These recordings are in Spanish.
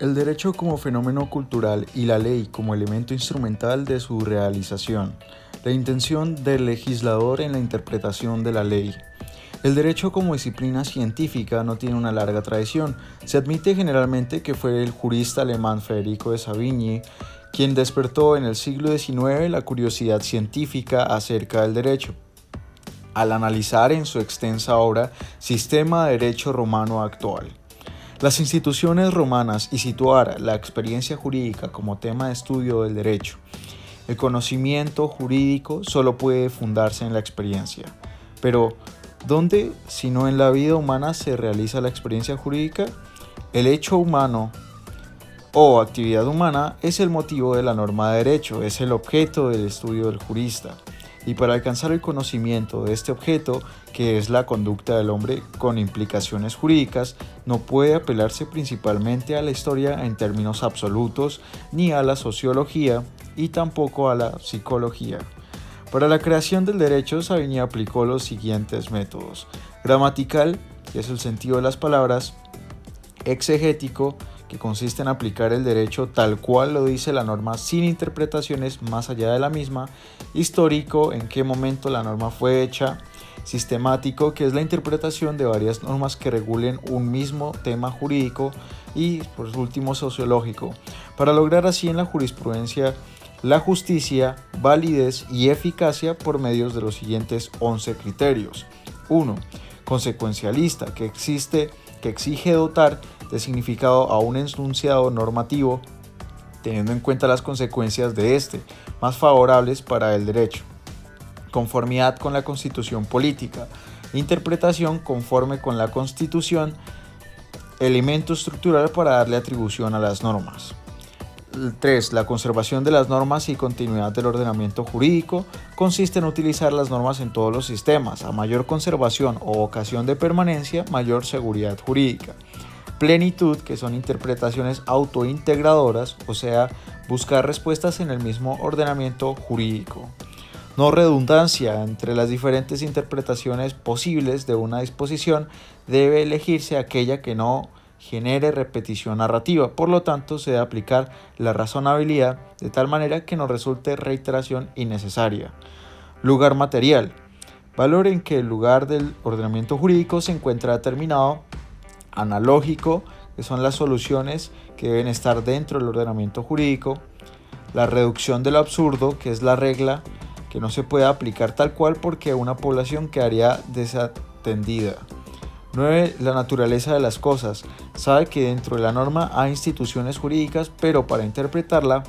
El derecho como fenómeno cultural y la ley como elemento instrumental de su realización. La intención del legislador en la interpretación de la ley. El derecho como disciplina científica no tiene una larga tradición. Se admite generalmente que fue el jurista alemán Federico de Savigny quien despertó en el siglo XIX la curiosidad científica acerca del derecho, al analizar en su extensa obra Sistema de Derecho Romano Actual. Las instituciones romanas y situar la experiencia jurídica como tema de estudio del derecho. El conocimiento jurídico solo puede fundarse en la experiencia. Pero, ¿dónde, si no en la vida humana, se realiza la experiencia jurídica? El hecho humano o actividad humana es el motivo de la norma de derecho, es el objeto del estudio del jurista. Y para alcanzar el conocimiento de este objeto, que es la conducta del hombre con implicaciones jurídicas, no puede apelarse principalmente a la historia en términos absolutos, ni a la sociología y tampoco a la psicología. Para la creación del derecho, Savigny aplicó los siguientes métodos: gramatical, que es el sentido de las palabras; exegético, que consiste en aplicar el derecho tal cual lo dice la norma sin interpretaciones más allá de la misma; histórico, en qué momento la norma fue hecha; sistemático, que es la interpretación de varias normas que regulen un mismo tema jurídico; y por último, sociológico, para lograr así en la jurisprudencia la justicia, validez y eficacia por medios de los siguientes 11 criterios. 1. Consecuencialista, que exige dotar de significado a un enunciado normativo, teniendo en cuenta las consecuencias de este, más favorables para el derecho. Conformidad con la Constitución política. Interpretación conforme con la Constitución, elemento estructural para darle atribución a las normas. 3. La conservación de las normas y continuidad del ordenamiento jurídico consiste en utilizar las normas en todos los sistemas. A mayor conservación o ocasión de permanencia, mayor seguridad jurídica. Plenitud, que son interpretaciones autointegradoras, o sea, buscar respuestas en el mismo ordenamiento jurídico. No redundancia, entre las diferentes interpretaciones posibles de una disposición, debe elegirse aquella que no genere repetición narrativa, por lo tanto se debe aplicar la razonabilidad de tal manera que no resulte reiteración innecesaria. Lugar material, valor en que el lugar del ordenamiento jurídico se encuentra determinado. Analógico, que son las soluciones que deben estar dentro del ordenamiento jurídico. La reducción de lo absurdo, que es la regla que no se puede aplicar tal cual porque una población quedaría desatendida. 9. La naturaleza de las cosas. Sabe que dentro de la norma hay instituciones jurídicas, pero para interpretarla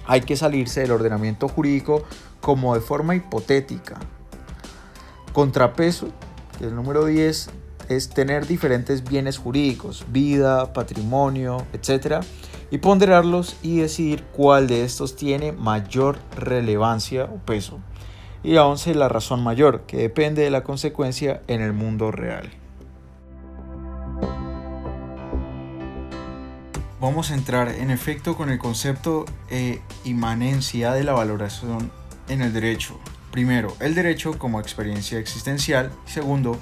hay que salirse del ordenamiento jurídico como de forma hipotética. Contrapeso, que es el número 10, es tener diferentes bienes jurídicos, vida, patrimonio, etc., y ponderarlos y decidir cuál de estos tiene mayor relevancia o peso. Y la 11, la razón mayor, que depende de la consecuencia en el mundo real. Vamos a entrar en efecto con el concepto e inmanencia de la valoración en el derecho. Primero, el derecho como experiencia existencial. Segundo,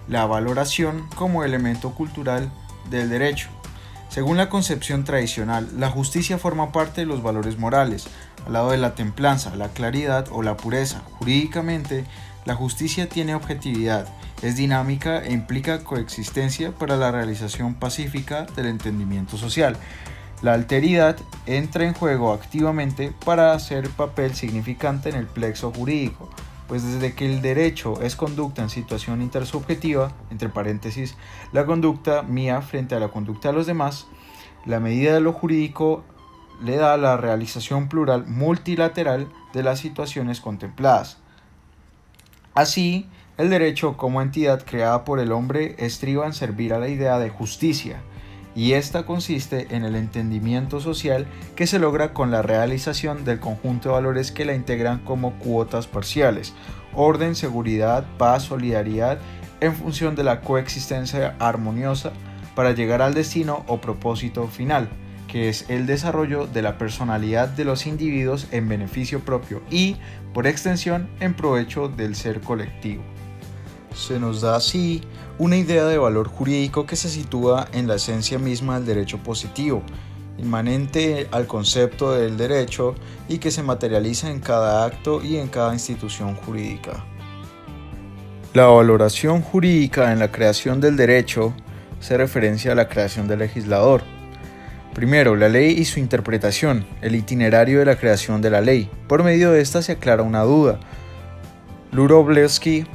la valoración como elemento cultural del derecho. Según la concepción tradicional, la justicia forma parte de los valores morales, al lado de la templanza, la claridad o la pureza. Jurídicamente, la justicia tiene objetividad, es dinámica e implica coexistencia para la realización pacífica del entendimiento social. La alteridad entra en juego activamente para hacer papel significante en el plexo jurídico, pues desde que el derecho es conducta en situación intersubjetiva, entre paréntesis, la conducta mía frente a la conducta de los demás, la medida de lo jurídico le da la realización plural multilateral de las situaciones contempladas. Así, el derecho como entidad creada por el hombre estriba en servir a la idea de justicia, y esta consiste en el entendimiento social que se logra con la realización del conjunto de valores que la integran como cuotas parciales: orden, seguridad, paz, solidaridad, en función de la coexistencia armoniosa para llegar al destino o propósito final, que es el desarrollo de la personalidad de los individuos en beneficio propio y, por extensión, en provecho del ser colectivo. Se nos da así una idea de valor jurídico que se sitúa en la esencia misma del derecho positivo, inmanente al concepto del derecho y que se materializa en cada acto y en cada institución jurídica. La valoración jurídica en la creación del derecho se referencia a la creación del legislador. Primero, la ley y su interpretación, el itinerario de la creación de la ley. Por medio de esta se aclara una duda. Luroblevsky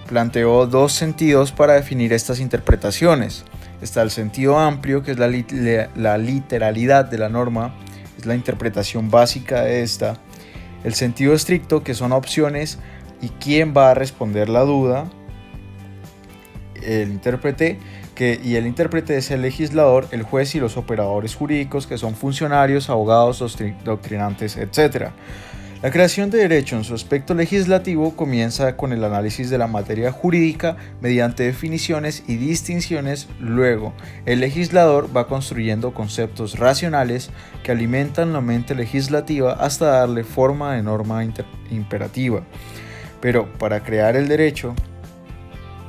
planteó dos sentidos para definir estas interpretaciones. Está el sentido amplio, que es la literalidad de la norma, es la interpretación básica de esta. El sentido estricto, que son opciones y quién va a responder la duda. El intérprete es el legislador, el juez y los operadores jurídicos, que son funcionarios, abogados, doctrinantes, etc. La creación de derecho en su aspecto legislativo comienza con el análisis de la materia jurídica mediante definiciones y distinciones. Luego, el legislador va construyendo conceptos racionales que alimentan la mente legislativa hasta darle forma de norma imperativa. Pero para crear el derecho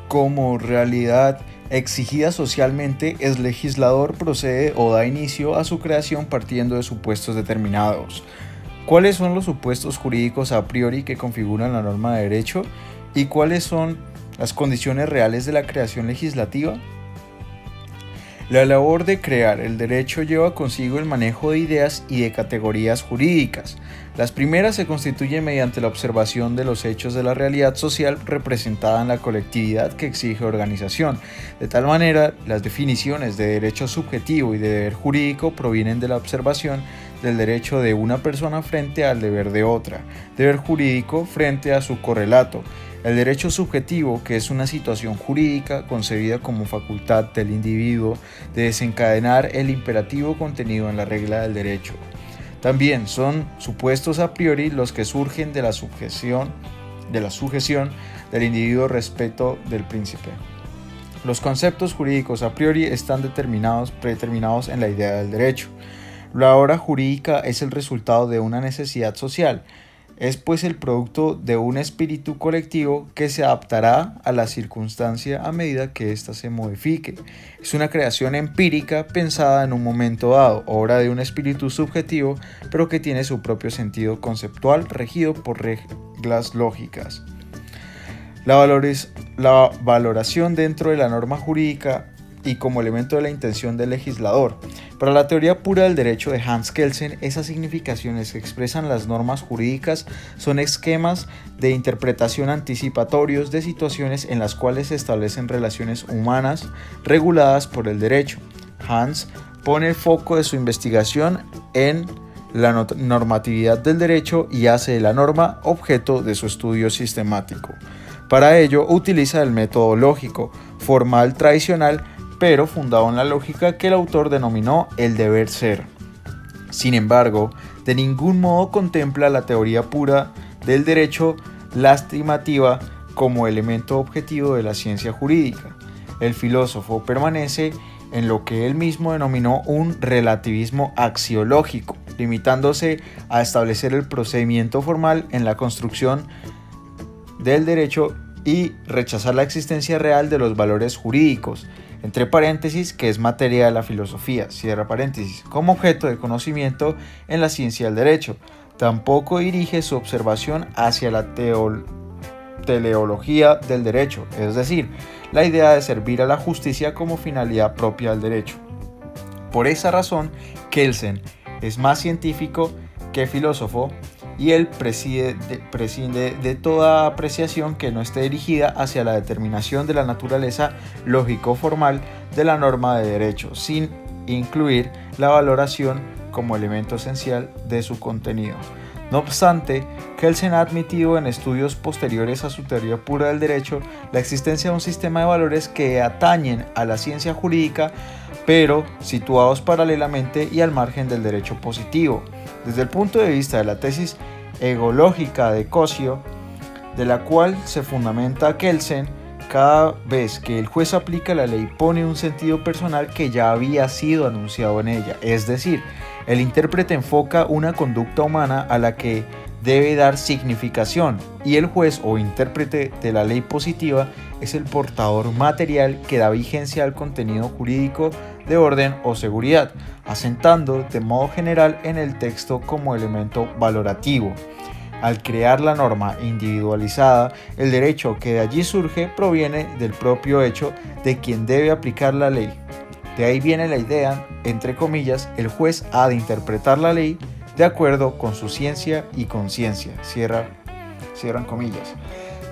como realidad exigida socialmente, el legislador procede o da inicio a su creación partiendo de supuestos determinados. ¿Cuáles son los supuestos jurídicos a priori que configuran la norma de derecho? ¿Y cuáles son las condiciones reales de la creación legislativa? La labor de crear el derecho lleva consigo el manejo de ideas y de categorías jurídicas. Las primeras se constituyen mediante la observación de los hechos de la realidad social representada en la colectividad que exige organización. De tal manera, las definiciones de derecho subjetivo y de deber jurídico provienen de la observación del derecho de una persona frente al deber de otra, deber jurídico frente a su correlato. El derecho subjetivo, que es una situación jurídica concebida como facultad del individuo de desencadenar el imperativo contenido en la regla del derecho. También son supuestos a priori los que surgen de la sujeción del individuo respecto del príncipe. Los conceptos jurídicos a priori están predeterminados en la idea del derecho. La obra jurídica es el resultado de una necesidad social. Es pues el producto de un espíritu colectivo que se adaptará a la circunstancia a medida que ésta se modifique. Es una creación empírica pensada en un momento dado, obra de un espíritu subjetivo, pero que tiene su propio sentido conceptual regido por reglas lógicas. La valoración dentro de la norma jurídica y como elemento de la intención del legislador. Para la teoría pura del derecho de Hans Kelsen, esas significaciones que expresan las normas jurídicas son esquemas de interpretación anticipatorios de situaciones en las cuales se establecen relaciones humanas reguladas por el derecho. Hans pone el foco de su investigación en la normatividad del derecho y hace de la norma objeto de su estudio sistemático. Para ello utiliza el método lógico, formal tradicional, pero fundado en la lógica que el autor denominó el deber ser. Sin embargo, de ningún modo contempla la teoría pura del derecho lastimativa como elemento objetivo de la ciencia jurídica. El filósofo permanece en lo que él mismo denominó un relativismo axiológico, limitándose a establecer el procedimiento formal en la construcción del derecho y rechazar la existencia real de los valores jurídicos, entre paréntesis, que es materia de la filosofía, cierra paréntesis, como objeto de conocimiento en la ciencia del derecho. Tampoco dirige su observación hacia la teleología del derecho, es decir, la idea de servir a la justicia como finalidad propia del derecho. Por esa razón, Kelsen es más científico que filósofo y él prescinde de toda apreciación que no esté dirigida hacia la determinación de la naturaleza lógico-formal de la norma de derecho, sin incluir la valoración como elemento esencial de su contenido. No obstante, Kelsen ha admitido en estudios posteriores a su teoría pura del derecho la existencia de un sistema de valores que atañen a la ciencia jurídica, pero situados paralelamente y al margen del derecho positivo. Desde el punto de vista de la tesis egológica de Cosio, de la cual se fundamenta Kelsen, cada vez que el juez aplica la ley pone un sentido personal que ya había sido anunciado en ella, es decir, el intérprete enfoca una conducta humana a la que debe dar significación y el juez o intérprete de la ley positiva es el portador material que da vigencia al contenido jurídico de orden o seguridad, asentando de modo general en el texto como elemento valorativo. Al crear la norma individualizada, el derecho que de allí surge proviene del propio hecho de quien debe aplicar la ley. De ahí viene la idea, entre comillas, el juez ha de interpretar la ley de acuerdo con su ciencia y conciencia. Cierran comillas.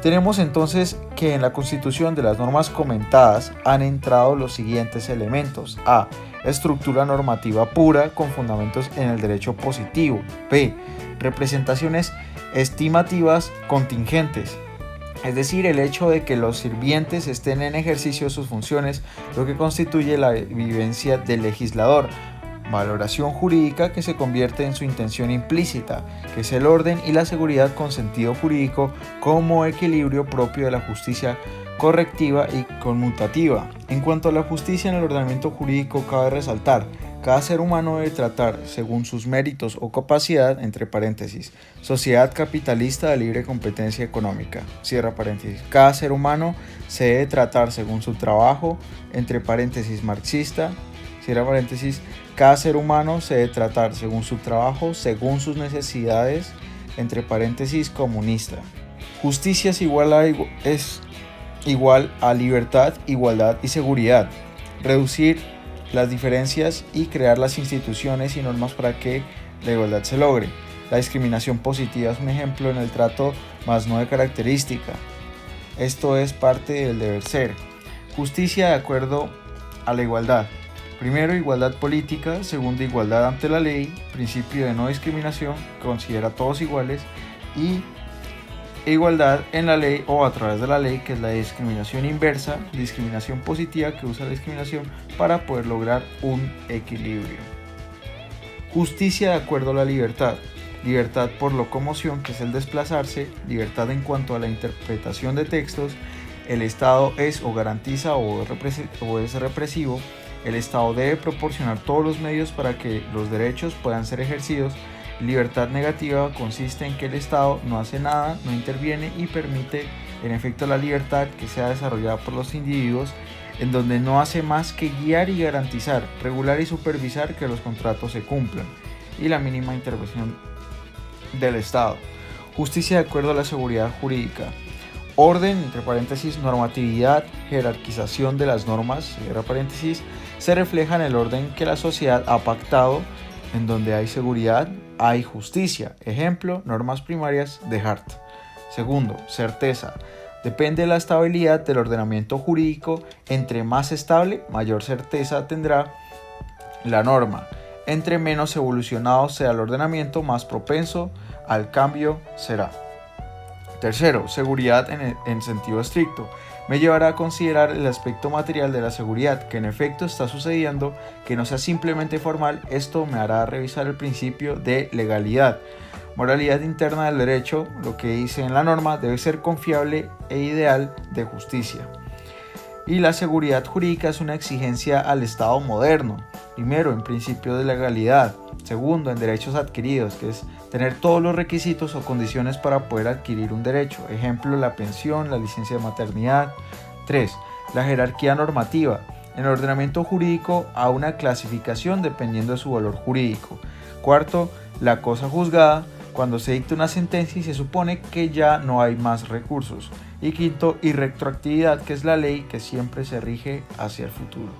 Tenemos entonces que en la constitución de las normas comentadas han entrado los siguientes elementos. A. Estructura normativa pura con fundamentos en el derecho positivo. B. Representaciones estimativas contingentes. Es decir, el hecho de que los sirvientes estén en ejercicio de sus funciones, lo que constituye la vivencia del legislador. Valoración jurídica que se convierte en su intención implícita, que es el orden y la seguridad con sentido jurídico como equilibrio propio de la justicia correctiva y conmutativa. En cuanto a la justicia en el ordenamiento jurídico, cabe resaltar: cada ser humano debe tratar según sus méritos o capacidad, entre paréntesis, sociedad capitalista de libre competencia económica, cierra paréntesis. Cada ser humano se debe tratar según su trabajo, entre paréntesis, marxista, cierra paréntesis. Cada ser humano se debe tratar según su trabajo, según sus necesidades, entre paréntesis, comunista. Justicia es igual a libertad, igualdad y seguridad. Reducir las diferencias y crear las instituciones y normas para que la igualdad se logre. La discriminación positiva es un ejemplo en el trato, más no de característica. Esto es parte del deber ser. Justicia de acuerdo a la igualdad. Primero, igualdad política. Segundo, igualdad ante la ley. Principio de no discriminación, que considera a todos iguales. Y igualdad en la ley o a través de la ley, que es la discriminación inversa, discriminación positiva, que usa la discriminación para poder lograr un equilibrio. Justicia de acuerdo a la libertad. Libertad por locomoción, que es el desplazarse. Libertad en cuanto a la interpretación de textos. El Estado es o garantiza o es represivo. El Estado debe proporcionar todos los medios para que los derechos puedan ser ejercidos. Libertad negativa consiste en que el Estado no hace nada, no interviene y permite en efecto la libertad que sea desarrollada por los individuos, en donde no hace más que guiar y garantizar, regular y supervisar que los contratos se cumplan, y la mínima intervención del Estado. Justicia de acuerdo a la seguridad jurídica. Orden, entre paréntesis, normatividad, jerarquización de las normas, cierra paréntesis, se refleja en el orden que la sociedad ha pactado. En donde hay seguridad, hay justicia. Ejemplo, normas primarias de Hart. Segundo, certeza. Depende de la estabilidad del ordenamiento jurídico. Entre más estable, mayor certeza tendrá la norma. Entre menos evolucionado sea el ordenamiento, más propenso al cambio será. Tercero, seguridad en sentido estricto. Me llevará a considerar el aspecto material de la seguridad, que en efecto está sucediendo, que no sea simplemente formal. Esto me hará revisar el principio de legalidad. Moralidad interna del derecho, lo que dice en la norma, debe ser confiable e ideal de justicia. Y la seguridad jurídica es una exigencia al Estado moderno. Primero, en principio de legalidad. Segundo, en derechos adquiridos, que es tener todos los requisitos o condiciones para poder adquirir un derecho. Ejemplo, la pensión, la licencia de maternidad. 3. La jerarquía normativa. En el ordenamiento jurídico hay una clasificación dependiendo de su valor jurídico. Cuarto, la cosa juzgada, cuando se dicta una sentencia y se supone que ya no hay más recursos. Y quinto, irretroactividad, que es la ley que siempre se rige hacia el futuro.